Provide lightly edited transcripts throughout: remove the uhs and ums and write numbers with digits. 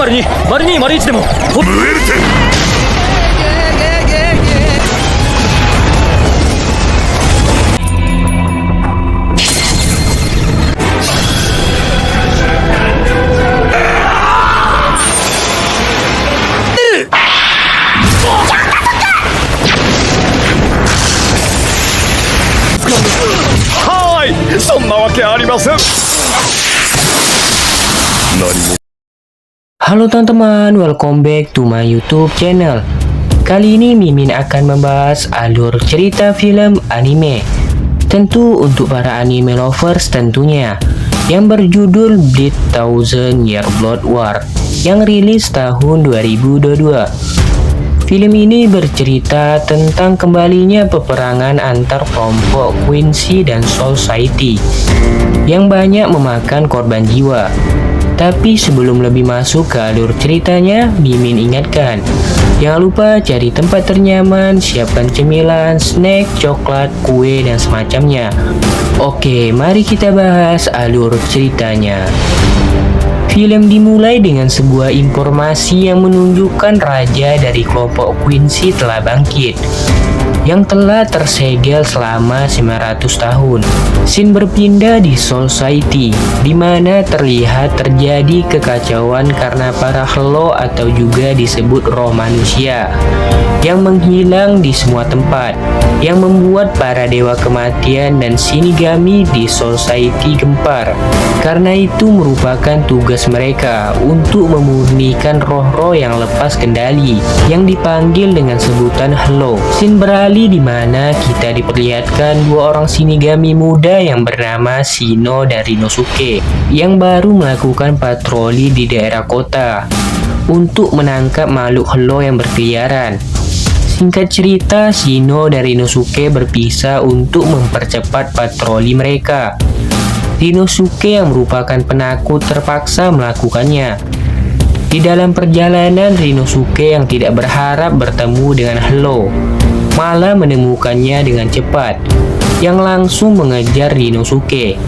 202 0201でもムエルテはーい、そんなわけありません。何も Halo teman-teman, welcome back to my YouTube channel. Kali ini Mimin akan membahas alur cerita film anime. Tentu untuk para anime lovers tentunya, yang berjudul Bleach Thousand Year Blood War yang rilis tahun 2022. Film ini bercerita tentang kembalinya peperangan antar kelompok Quincy dan Society yang banyak memakan korban jiwa. Tapi sebelum lebih masuk ke alur ceritanya, Mimin ingatkan, jangan lupa cari tempat ternyaman, siapkan cemilan, snack, coklat, kue, dan semacamnya. Oke, mari kita bahas alur ceritanya. Film dimulai dengan sebuah informasi yang menunjukkan raja dari kelompok Quincy telah bangkit, yang telah tersegel selama 900 tahun. Scene berpindah di Society, di mana terlihat terjadi kekacauan karena para Hello atau juga disebut roh manusia yang menghilang di semua tempat, yang membuat para dewa kematian dan Shinigami di Society gempar. Karena itu merupakan tugas mereka untuk memurnikan roh-roh yang lepas kendali, yang dipanggil dengan sebutan Hello. Scene beralih di mana kita diperlihatkan dua orang Shinigami muda yang bernama Shino dan Rinosuke yang baru melakukan patroli di daerah kota untuk menangkap makhluk Hello yang berkeliaran. Singkat cerita, Shino dan Rinosuke berpisah untuk mempercepat patroli mereka. Rinosuke yang merupakan penakut terpaksa melakukannya. Di dalam perjalanan, Rinosuke yang tidak berharap bertemu dengan Hello malah menemukannya dengan cepat, yang langsung mengejar Rinosuke.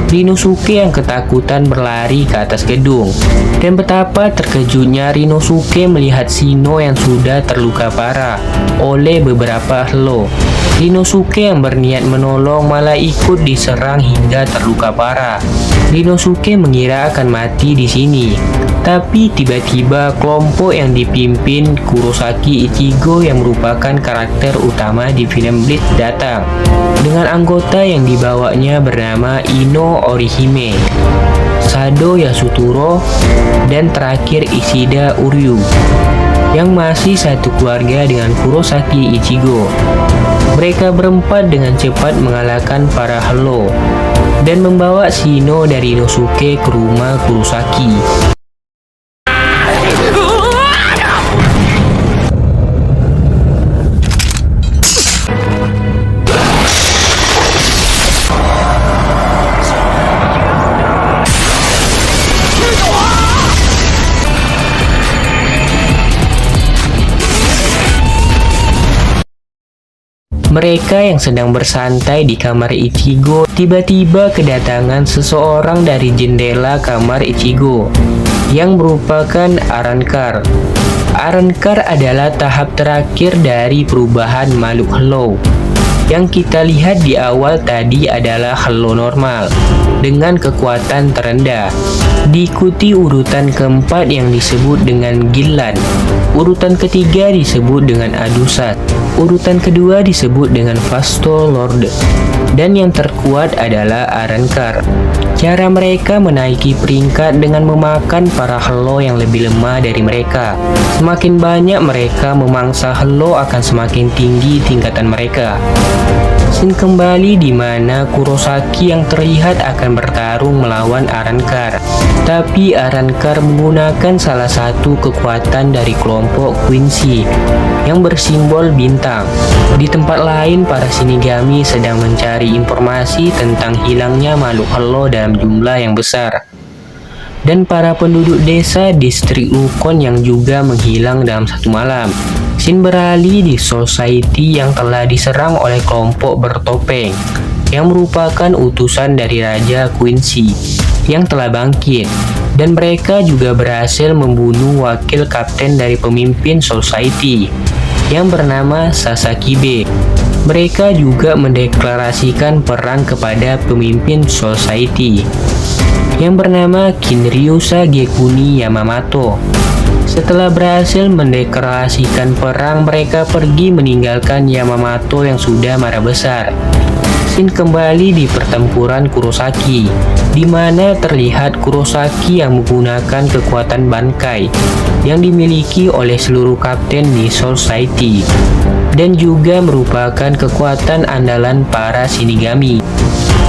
Rinosuke yang ketakutan berlari ke atas gedung, dan betapa terkejutnya Rinosuke melihat Shino yang sudah terluka parah oleh beberapa Hello. Rinosuke yang berniat menolong malah ikut diserang hingga terluka parah. Rinosuke mengira akan mati di sini, tapi tiba-tiba kelompok yang dipimpin Kurosaki Ichigo yang merupakan karakter utama di film Bleach datang, dengan anggota yang dibawanya bernama Ino Orihime, Sado Yasutaro, dan terakhir Ishida Uryu, yang masih satu keluarga dengan Kurosaki Ichigo. Mereka berempat dengan cepat mengalahkan para Hello dan membawa Shino dari Rinosuke ke rumah Kurosaki. Mereka yang sedang bersantai di kamar Ichigo tiba-tiba kedatangan seseorang dari jendela kamar Ichigo yang merupakan Arrancar. Arrancar adalah tahap terakhir dari perubahan makhluk Hello. Yang kita lihat di awal tadi adalah Hello normal dengan kekuatan terendah, diikuti urutan keempat yang disebut dengan Gillan, urutan ketiga disebut dengan Adusat, urutan kedua disebut dengan Vasto Lord, dan yang terkuat adalah Arrancar. Cara mereka menaiki peringkat dengan memakan para Hello yang lebih lemah dari mereka. Semakin banyak mereka memangsa Hello, akan semakin tinggi tingkatan mereka. Scene kembali di mana Kurosaki yang terlihat akan bertarung melawan Arrancar, tapi Arrancar menggunakan salah satu kekuatan dari kelompok Quincy yang bersimbol bintang. Di tempat lain, para Shinigami sedang mencari informasi tentang hilangnya makhluk Hello dalam jumlah yang besar, dan para penduduk desa distrik Ukon yang juga menghilang dalam satu malam. Scene beralih di Society yang telah diserang oleh kelompok bertopeng yang merupakan utusan dari Raja Quincy. yang telah bangkit. Dan mereka juga berhasil membunuh wakil kapten dari pemimpin Society yang bernama Sasakibe. Mereka juga mendeklarasikan perang kepada pemimpin Society yang bernama Kinryusa Gekuni Yamamoto. Setelah berhasil mendeklarasikan perang, mereka pergi meninggalkan Yamamoto yang sudah marah besar. Scene kembali di pertempuran Kurosaki, di mana terlihat Kurosaki yang menggunakan kekuatan Bankai yang dimiliki oleh seluruh kapten di Society dan juga merupakan kekuatan andalan para Shinigami.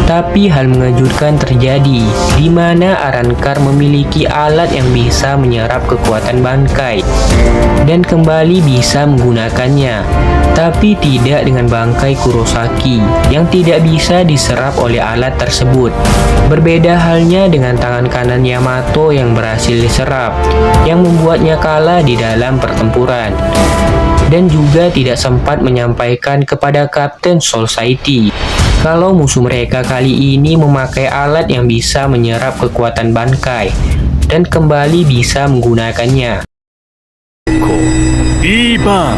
Tapi hal mengejutkan terjadi, di mana Arrancar memiliki alat yang bisa menyerap kekuatan Bankai dan kembali bisa menggunakannya, tapi tidak dengan bangkai Kurosaki yang tidak bisa diserap oleh alat tersebut. Berbeda halnya dengan tangan kanan Yamato yang berhasil diserap, yang membuatnya kalah di dalam pertempuran, dan juga tidak sempat menyampaikan kepada Kapten Society kalau musuh mereka kali ini memakai alat yang bisa menyerap kekuatan Bankai dan kembali bisa menggunakannya. Iban.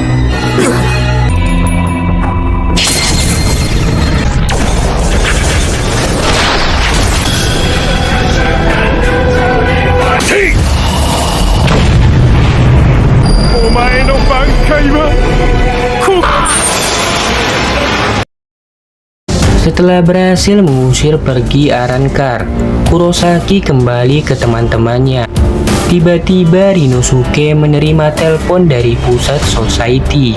お前の挽回はこ Setelah berhasil mengusir pergi Arrancar, Kurosaki kembali ke teman-temannya. Tiba-tiba Rinosuke menerima telepon dari pusat Society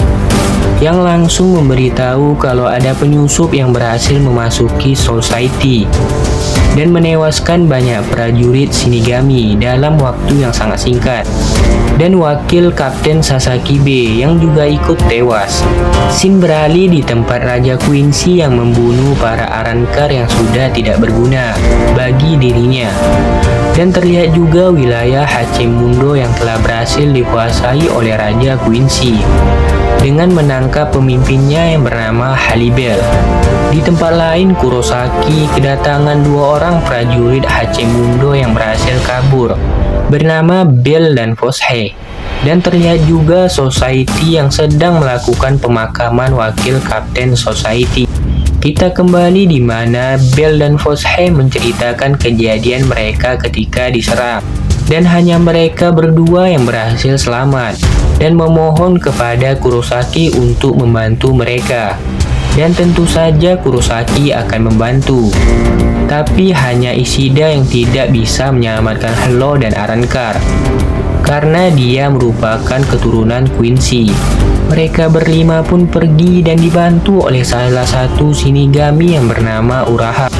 yang langsung memberitahu kalau ada penyusup yang berhasil memasuki Society dan menewaskan banyak prajurit Shinigami dalam waktu yang sangat singkat. Dan wakil Kapten Sasakibe yang juga ikut tewas. Scene beralih di tempat Raja Quincy yang membunuh para Arrancar yang sudah tidak berguna bagi dirinya. Dan terlihat juga wilayah Hachimundo yang telah berhasil dikuasai oleh Raja Quincy dengan menangkap pemimpinnya yang bernama Halibel. Di tempat lain, Kurosaki kedatangan dua orang prajurit Hachimundo yang berhasil kabur bernama Bell dan Foshe. Dan terlihat juga Society yang sedang melakukan pemakaman wakil Kapten Society. Kita kembali di mana Bell dan Foshe menceritakan kejadian mereka ketika diserang, dan hanya mereka berdua yang berhasil selamat dan memohon kepada Kurosaki untuk membantu mereka. Dan tentu saja Kurosaki akan membantu. Tapi hanya Ishida yang tidak bisa menyelamatkan Hello dan Arrancar karena dia merupakan keturunan Quincy. Mereka berlima pun pergi dan dibantu oleh salah satu Shinigami yang bernama Uraha,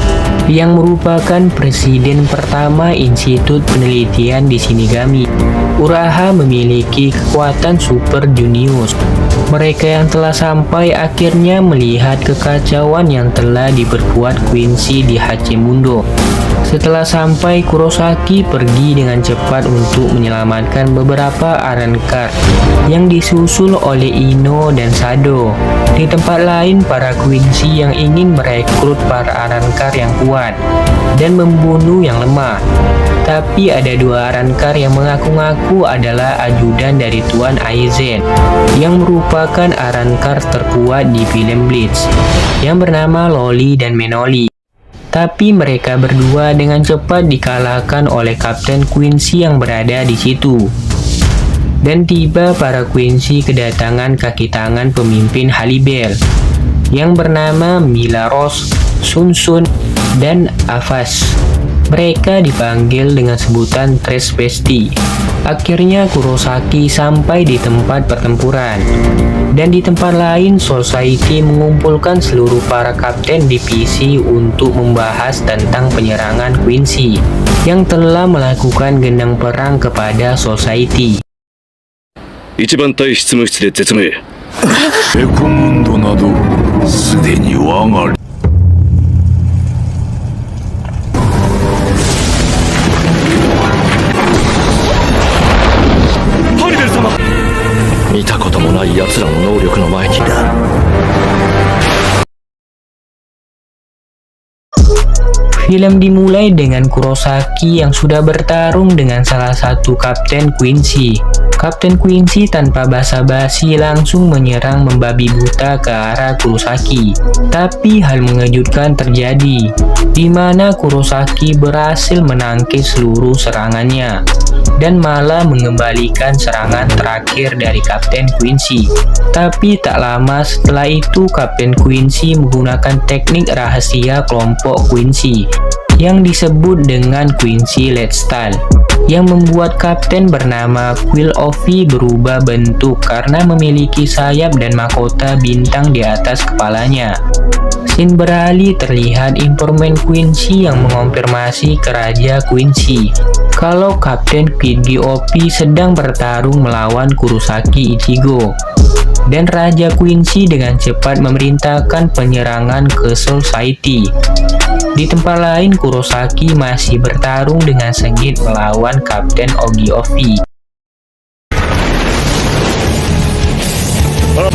yang merupakan presiden pertama Institut Penelitian di Shinigami. Uraha memiliki kekuatan Super Junius. Mereka yang telah sampai akhirnya melihat kekacauan yang telah diperbuat Quincy di Hachimundo. Setelah sampai, Kurosaki pergi dengan cepat untuk menyelamatkan beberapa Arrancar yang disusul oleh Ino dan Sado. Di tempat lain, para Quincy yang ingin merekrut para Arrancar yang kuat dan membunuh yang lemah. Tapi ada dua Arrancar yang mengaku-ngaku adalah ajudan dari Tuan Aizen, yang merupakan Arrancar terkuat di film Bleach, yang bernama Loli dan Menoli. Tapi mereka berdua dengan cepat dikalahkan oleh Kapten Quincy yang berada di situ. Dan tiba para Quincy kedatangan kaki tangan pemimpin Halibel yang bernama Milaros, Sunsun, dan Avas. Mereka dipanggil dengan sebutan Tresvesti. Akhirnya Kurosaki sampai di tempat pertempuran. Dan di tempat lain, Society mengumpulkan seluruh para kapten divisi untuk membahas tentang penyerangan Quincy yang telah melakukan gendang perang kepada Society. 一番隊執務室で絶命。エコムンドなどすでに我がハリベル様、見たこともない奴らの能力の前に Film dimulai dengan Kurosaki yang sudah bertarung dengan salah satu Kapten Quincy. Kapten Quincy tanpa basa-basi langsung menyerang membabi buta ke arah Kurosaki. Tapi hal mengejutkan terjadi, di mana Kurosaki berhasil menangkis seluruh serangannya dan malah mengembalikan serangan terakhir dari Kapten Quincy. Tapi tak lama setelah itu Kapten Quincy menggunakan teknik rahasia kelompok Quincy yang disebut dengan Quincy Lead Style, yang membuat kapten bernama Quill Offy berubah bentuk karena memiliki sayap dan mahkota bintang di atas kepalanya. Scene beralih terlihat informan Quincy yang mengonfirmasi ke Raja Quincy kalau Kapten Pidgey Offy sedang bertarung melawan Kurosaki Ichigo. Dan Raja Quincy dengan cepat memerintahkan penyerangan ke Society. Di tempat lain, Kurosaki masih bertarung dengan sengit melawan Kapten Ogi Offy.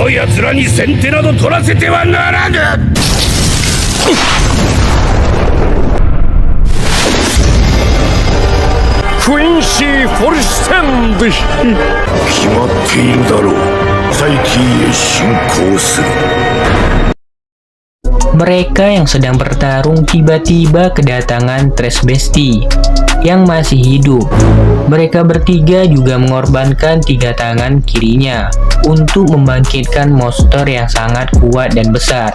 奴らに先手など取らせてはならぬ。クインシー・フォルステンド。決まっているだろう。再起へ進行する。 Mereka yang sedang bertarung tiba-tiba kedatangan Trash Bestie yang masih hidup. Mereka bertiga juga mengorbankan 3 tangan kirinya untuk membangkitkan monster yang sangat kuat dan besar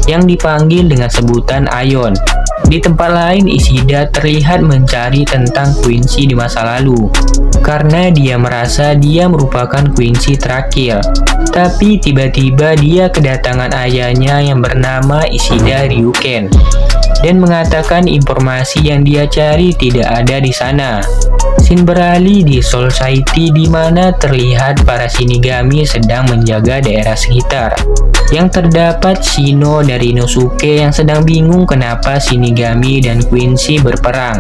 yang dipanggil dengan sebutan Ion. Di tempat lain, Ishida terlihat mencari tentang Quincy di masa lalu karena dia merasa dia merupakan Quincy terakhir. Tapi tiba-tiba dia kedatangan ayahnya yang bernama Ishida Ryuken dan mengatakan informasi yang dia cari tidak ada di sana. Scene beralih di Society di mana terlihat para Shinigami sedang menjaga daerah sekitar. Yang terdapat Shino dari Inosuke yang sedang bingung kenapa Shinigami dan Quincy berperang.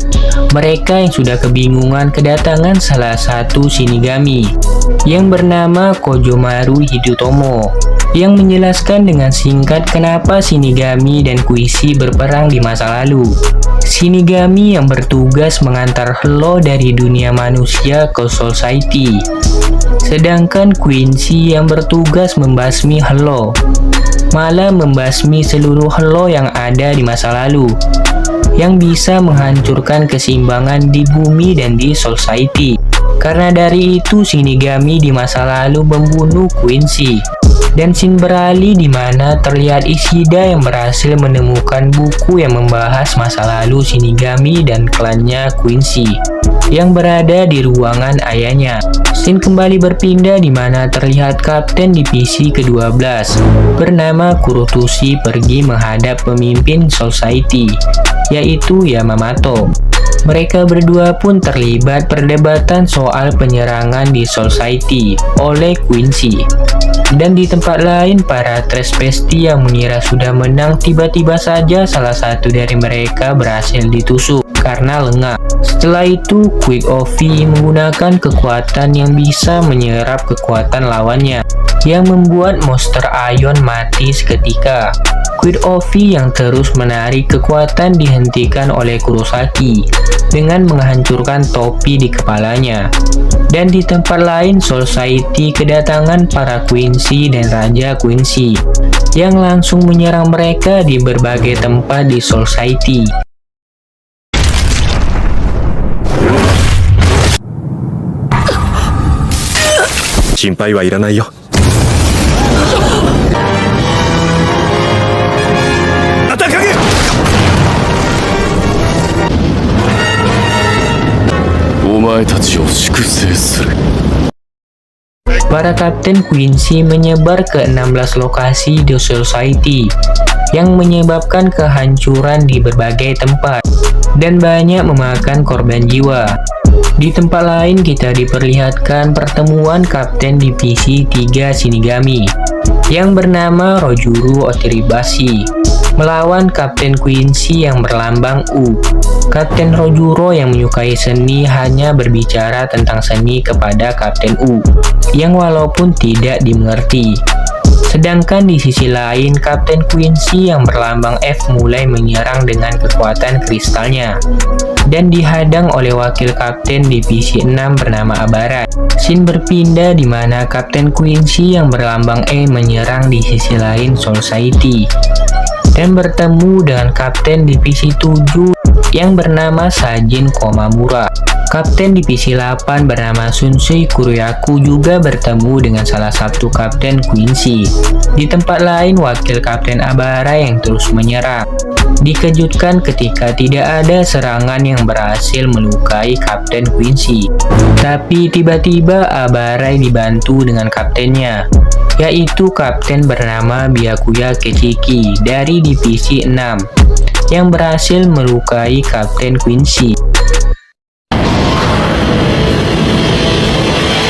Mereka yang sudah kebingungan kedatangan salah satu Shinigami yang bernama Kojomaru Hidutomo yang menjelaskan dengan singkat kenapa Shinigami dan Quincy berperang di masa lalu. Shinigami yang bertugas mengantar Hello dari dunia manusia ke Society, sedangkan Quincy yang bertugas membasmi Hello, malah membasmi seluruh Hello yang ada di masa lalu, yang bisa menghancurkan keseimbangan di bumi dan di Society. Karena dari itu Shinigami di masa lalu membunuh Quincy. Dan scene beralih di mana terlihat Ishida yang berhasil menemukan buku yang membahas masa lalu Shinigami dan klannya Quincy yang berada di ruangan ayahnya. Scene kembali berpindah di mana terlihat Kapten Divisi ke-12 bernama Kurotushi pergi menghadap pemimpin Society, yaitu Yamamoto. Mereka berdua pun terlibat perdebatan soal penyerangan di Society oleh Quincy. Dan di tempat lain, para Trash Bestie yang mengira sudah menang tiba-tiba saja salah satu dari mereka berhasil ditusuk karena lengah. Setelah itu, Quick Offy menggunakan kekuatan yang bisa menyerap kekuatan lawannya, yang membuat monster Ion mati seketika. Quick Offy yang terus menarik kekuatan dihentikan oleh Kurosaki dengan menghancurkan topi di kepalanya. Dan di tempat lain, Society kedatangan para Quincy dan Raja Quincy yang langsung menyerang mereka di berbagai tempat di Society. Shinpai wa iranai yo. お前たちを粛清する。 Para Kapten Quincy menyebar ke 16 lokasi di Society yang menyebabkan kehancuran di berbagai tempat dan banyak memakan korban jiwa. Di tempat lain kita diperlihatkan pertemuan Kapten Divisi 3 Shinigami yang bernama Rojuru Oteribashi melawan Kapten Quincy yang berlambang U. Kapten Rojuro yang menyukai seni hanya berbicara tentang seni kepada Kapten U, yang walaupun tidak dimengerti. Sedangkan di sisi lain, Kapten Quincy yang berlambang F mulai menyerang dengan kekuatan kristalnya dan dihadang oleh wakil kapten divisi 6 bernama Abarai. Scene berpindah di mana Kapten Quincy yang berlambang E menyerang di sisi lain Society dan bertemu dengan Kapten Divisi 7 yang bernama Sajin Komamura. Kapten Divisi 8 bernama Sunsui Kuryaku juga bertemu dengan salah satu Kapten Quincy. Di tempat lain, wakil Kapten Abara yang terus menyerang dikejutkan ketika tidak ada serangan yang berhasil melukai Kapten Quincy. Tapi tiba-tiba Abarai dibantu dengan kaptennya, yaitu kapten bernama Byakuya Kechiki dari Divisi 6 yang berhasil melukai Kapten Quincy.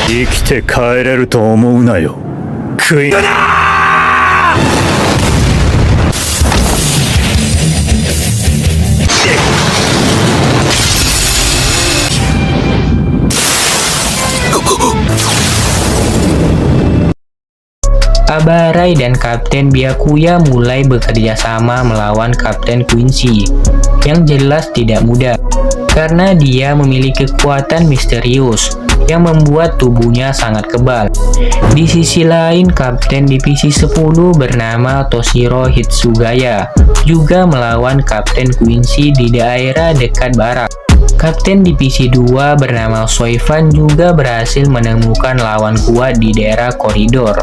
生きて帰れると思うなよクイーン。 Abarai dan Kapten Byakuya mulai bekerja sama melawan Kapten Quincy yang jelas tidak mudah karena dia memiliki kekuatan misterius yang membuat tubuhnya sangat kebal. Di sisi lain, Kapten Divisi 10 bernama Toshiro Hitsugaya juga melawan Kapten Quincy di daerah dekat barak. Kapten Divisi 2 bernama Soifan juga berhasil menemukan lawan kuat di daerah koridor.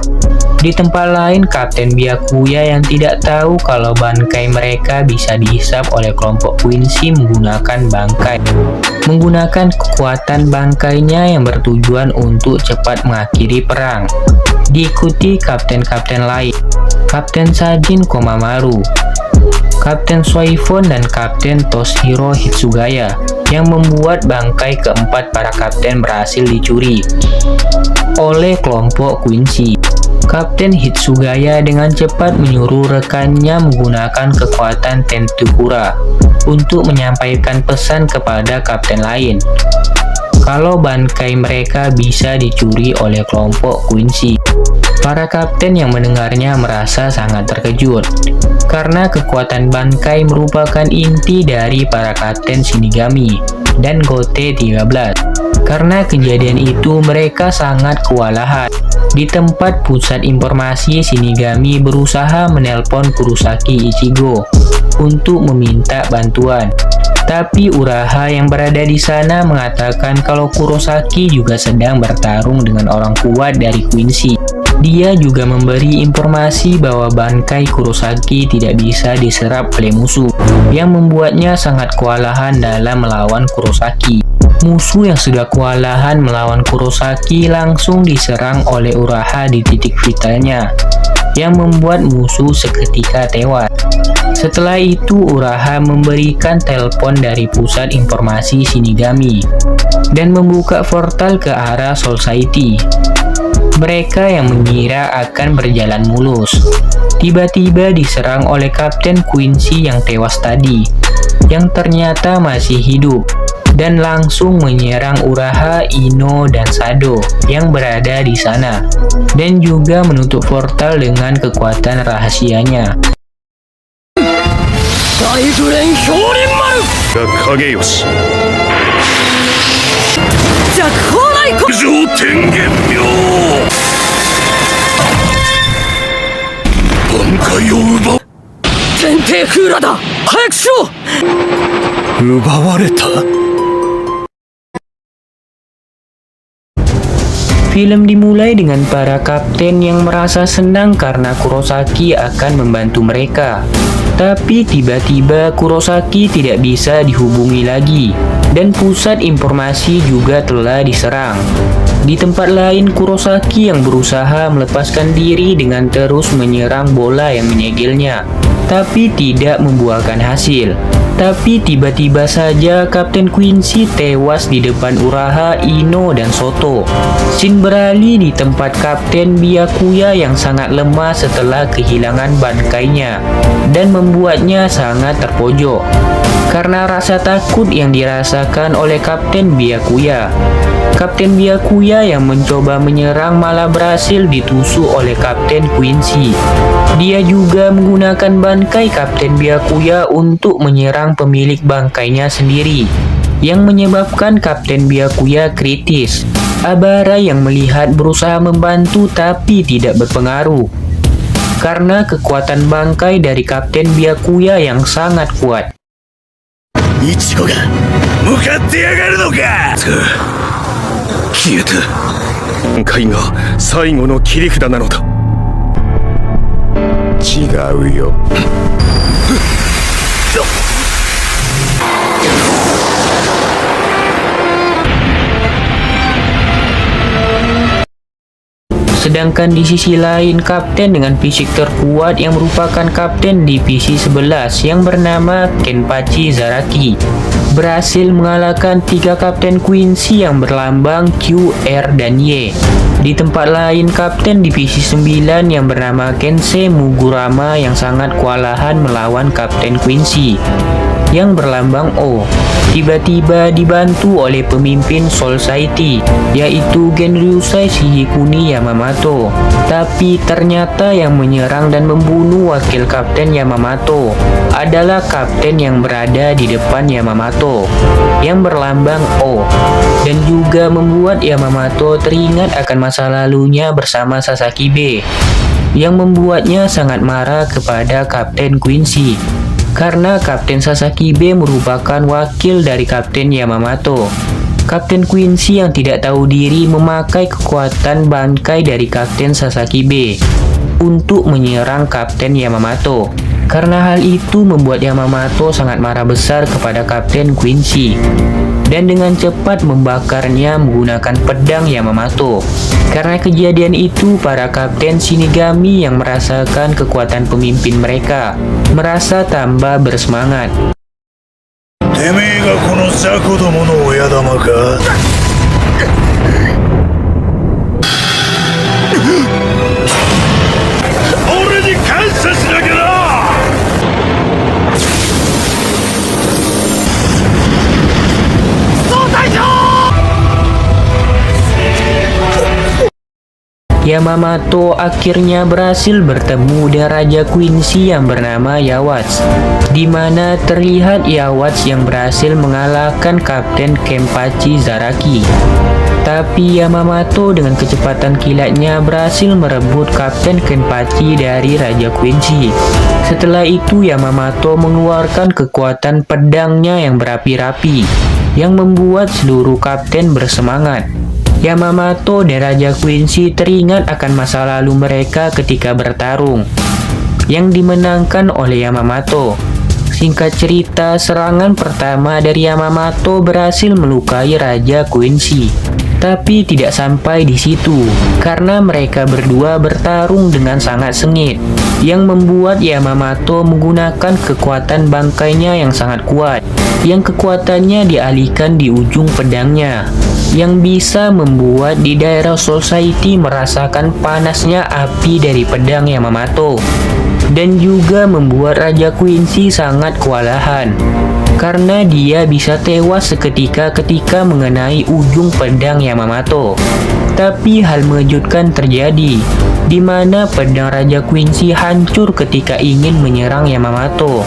Di tempat lain, Kapten Byakuya yang tidak tahu kalau bangkai mereka bisa dihisap oleh kelompok Quincy menggunakan kekuatan bangkainya yang bertujuan untuk cepat mengakhiri perang. Diikuti kapten-kapten lain, Kapten Sajin Komamaru, Kapten Soifon dan Kapten Toshiro Hitsugaya yang membuat bangkai keempat para kapten berhasil dicuri oleh kelompok Quincy. Kapten Hitsugaya dengan cepat menyuruh rekannya menggunakan kekuatan Tentukura untuk menyampaikan pesan kepada kapten lain kalau bangkai mereka bisa dicuri oleh kelompok Quincy. Para kapten yang mendengarnya merasa sangat terkejut karena kekuatan bangkai merupakan inti dari para kapten Shinigami dan Gote 13. Karena kejadian itu, mereka sangat kewalahan. Di tempat pusat informasi, Shinigami berusaha menelpon Kurosaki Ichigo untuk meminta bantuan. Tapi Uraha yang berada di sana mengatakan kalau Kurosaki juga sedang bertarung dengan orang kuat dari Quincy. Dia juga memberi informasi bahwa bangkai Kurosaki tidak bisa diserap oleh musuh, yang membuatnya sangat kewalahan dalam melawan Kurosaki. Musuh yang sudah kewalahan melawan Kurosaki langsung diserang oleh Uraha di titik vitalnya, yang membuat musuh seketika tewas. Setelah itu, Uraha memberikan telepon dari pusat informasi Shinigami dan membuka portal ke arah Society. Mereka yang mengira akan berjalan mulus tiba-tiba diserang oleh Kapten Quincy yang tewas tadi, yang ternyata masih hidup dan langsung menyerang Uraha, Ino, dan Sado yang berada di sana, dan juga menutup portal dengan kekuatan rahasianya. 影吉弱砲雷光上天元妙挽回を奪う天帝風羅だ早くしろ奪われた Film dimulai dengan para kapten yang merasa senang karena Kurosaki akan membantu mereka. Tapi tiba-tiba Kurosaki tidak bisa dihubungi lagi, dan pusat informasi juga telah diserang. Di tempat lain, Kurosaki yang berusaha melepaskan diri dengan terus menyerang bola yang menyegilnya. tapi tidak membuahkan hasil. Tapi tiba-tiba saja Kapten Quincy tewas di depan Uraha, Ino, dan Soto. Scene beralih di tempat Kapten Byakuya yang sangat lemah setelah kehilangan bangkainya dan membuatnya sangat terpojok karena rasa takut yang dirasakan oleh Kapten Byakuya. Kapten Byakuya yang mencoba menyerang malah berhasil ditusuk oleh Kapten Quincy. Dia juga menggunakan bangkai Kapten Byakuya untuk menyerang pemilik bangkainya sendiri, yang menyebabkan Kapten Byakuya kritis. Abara yang melihat berusaha membantu tapi tidak berpengaruh karena kekuatan bangkai dari Kapten Byakuya yang sangat kuat. イチゴが向かってやがるのか。消えた。今回が最後の切り札なのだ。違うよ。Sedangkan di sisi lain, kapten dengan fisik terkuat yang merupakan kapten divisi 11 yang bernama Kenpachi Zaraki berhasil mengalahkan 3 kapten Quincy yang berlambang Q, R, dan Y. Di tempat lain, kapten divisi 9 yang bernama Kensei Mugurama yang sangat kewalahan melawan kapten Quincy yang berlambang O tiba-tiba dibantu oleh pemimpin Society yaitu Genryusai Shihikuni Yamamoto. Tapi ternyata yang menyerang dan membunuh wakil kapten Yamamoto adalah kapten yang berada di depan Yamamoto yang berlambang O, dan juga membuat Yamamoto teringat akan masa lalunya bersama Sasakibe yang membuatnya sangat marah kepada Kapten Quincy karena Kapten Sasakibe merupakan wakil dari Kapten Yamamoto. Kapten Quincy yang tidak tahu diri memakai kekuatan bangkai dari Kapten Sasakibe untuk menyerang Kapten Yamamoto. Karena hal itu membuat Yamamoto sangat marah besar kepada Kapten Quincy dan dengan cepat membakarnya menggunakan pedang Yamamoto. Karena kejadian itu, para kapten Shinigami yang merasakan kekuatan pemimpin mereka merasa tambah bersemangat. てめえがこの雑魚どもの親玉か。俺に感謝しなきゃな。総隊長。 Yamamoto akhirnya berhasil bertemu dengan Raja Quincy yang bernama Yawatch, di mana terlihat Yawatch yang berhasil mengalahkan Kapten Kenpachi Zaraki. Tapi Yamamoto dengan kecepatan kilatnya berhasil merebut Kapten Kenpachi dari Raja Quincy. Setelah itu Yamamoto mengeluarkan kekuatan pedangnya yang berapi-api, yang membuat seluruh kapten bersemangat. Yamamoto dan Raja Quincy teringat akan masa lalu mereka ketika bertarung, yang dimenangkan oleh Yamamoto. Singkat cerita, serangan pertama dari Yamamoto berhasil melukai Raja Quincy. Tapi tidak sampai di situ, karena mereka berdua bertarung dengan sangat sengit, yang membuat Yamamoto menggunakan kekuatan bangkainya yang sangat kuat, yang kekuatannya dialihkan di ujung pedangnya, yang bisa membuat di daerah Society merasakan panasnya api dari pedang Yamamoto, dan juga membuat Raja Quincy sangat kewalahan karena dia bisa tewas seketika ketika mengenai ujung pedang Yamamoto. Tapi hal mengejutkan terjadi, di mana pedang Raja Quincy hancur ketika ingin menyerang Yamamoto.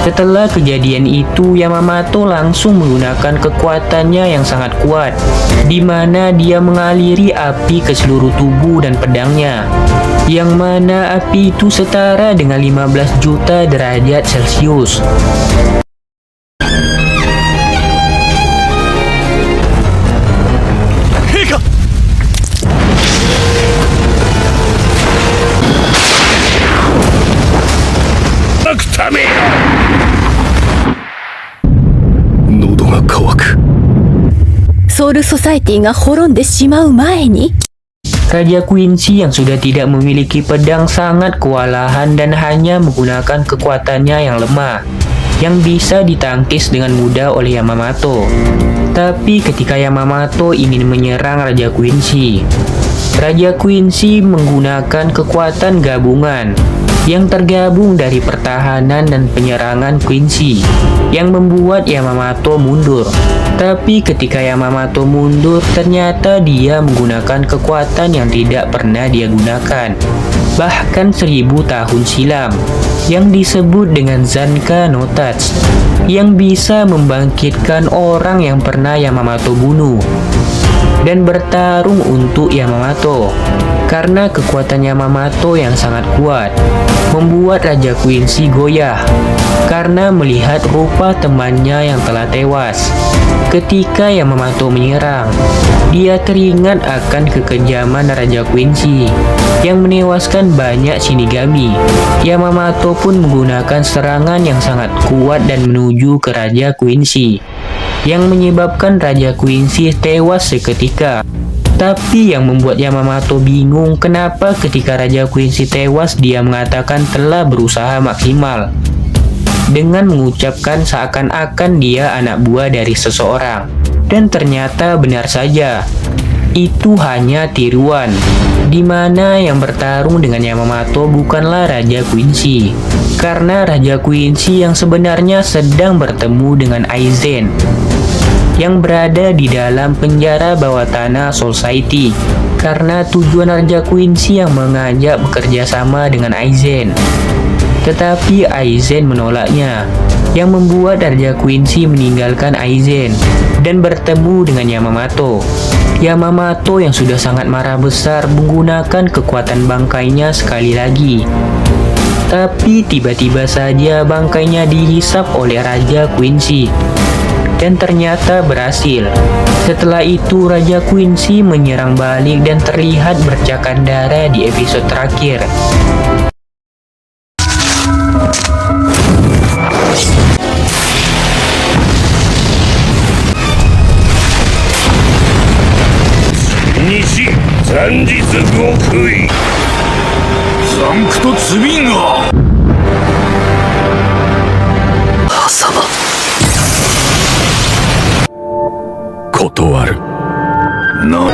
Setelah kejadian itu, Yamamoto langsung menggunakan kekuatannya yang sangat kuat, di mana dia mengaliri api ke seluruh tubuh dan pedangnya, yang mana api itu setara dengan 15 juta derajat Celcius. Soul Society が滅んでしまう前に Raja Quincy yang sudah tidak memiliki pedang sangat kewalahan dan hanya menggunakan kekuatannya yang lemah, yang bisa ditangkis dengan mudah oleh Yamamoto. Tapi ketika Yamamoto ingin menyerang Raja Quincy menggunakan kekuatan gabungan yang tergabung dari pertahanan dan penyerangan Quincy yang membuat Yamamoto mundur. Tapi ketika Yamamoto mundur, ternyata dia menggunakan kekuatan yang tidak pernah dia gunakan bahkan 1000 tahun silam, yang disebut dengan Zanka no Touch, yang bisa membangkitkan orang yang pernah Yamamoto bunuh dan bertarung untuk Yamamoto. Karena kekuatan Yamamoto yang sangat kuat membuat Raja Quincy goyah karena melihat rupa temannya yang telah tewas. Ketika Yamamoto menyerang, dia teringat akan kekejaman Raja Quincy yang menewaskan banyak Shinigami. Yamamoto pun menggunakan serangan yang sangat kuat dan menuju ke Raja Quincy, yang menyebabkan Raja Quincy tewas seketika. Tapi yang membuat Yamamoto bingung kenapa ketika Raja Quincy tewas dia mengatakan telah berusaha maksimal dengan mengucapkan seakan-akan dia anak buah dari seseorang. Dan ternyata benar saja, itu hanya tiruan, di mana yang bertarung dengan Yamamoto bukanlah Raja Quincy, karena Raja Quincy yang sebenarnya sedang bertemu dengan Aizen yang berada di dalam penjara bawah tanah Society, karena tujuan Raja Quincy yang mengajak bekerja sama dengan Aizen. Tetapi Aizen menolaknya, yang membuat Raja Quincy meninggalkan Aizen dan bertemu dengan Yamamoto. Yamamoto yang sudah sangat marah besar menggunakan kekuatan bangkainya sekali lagi. Tapi tiba-tiba saja bangkainya dihisap oleh Raja Quincy. Dan ternyata berhasil. Setelah itu Raja Quincy menyerang balik dan terlihat bercakan darah di episode terakhir.西残日極意サンクトツビンガ断るな。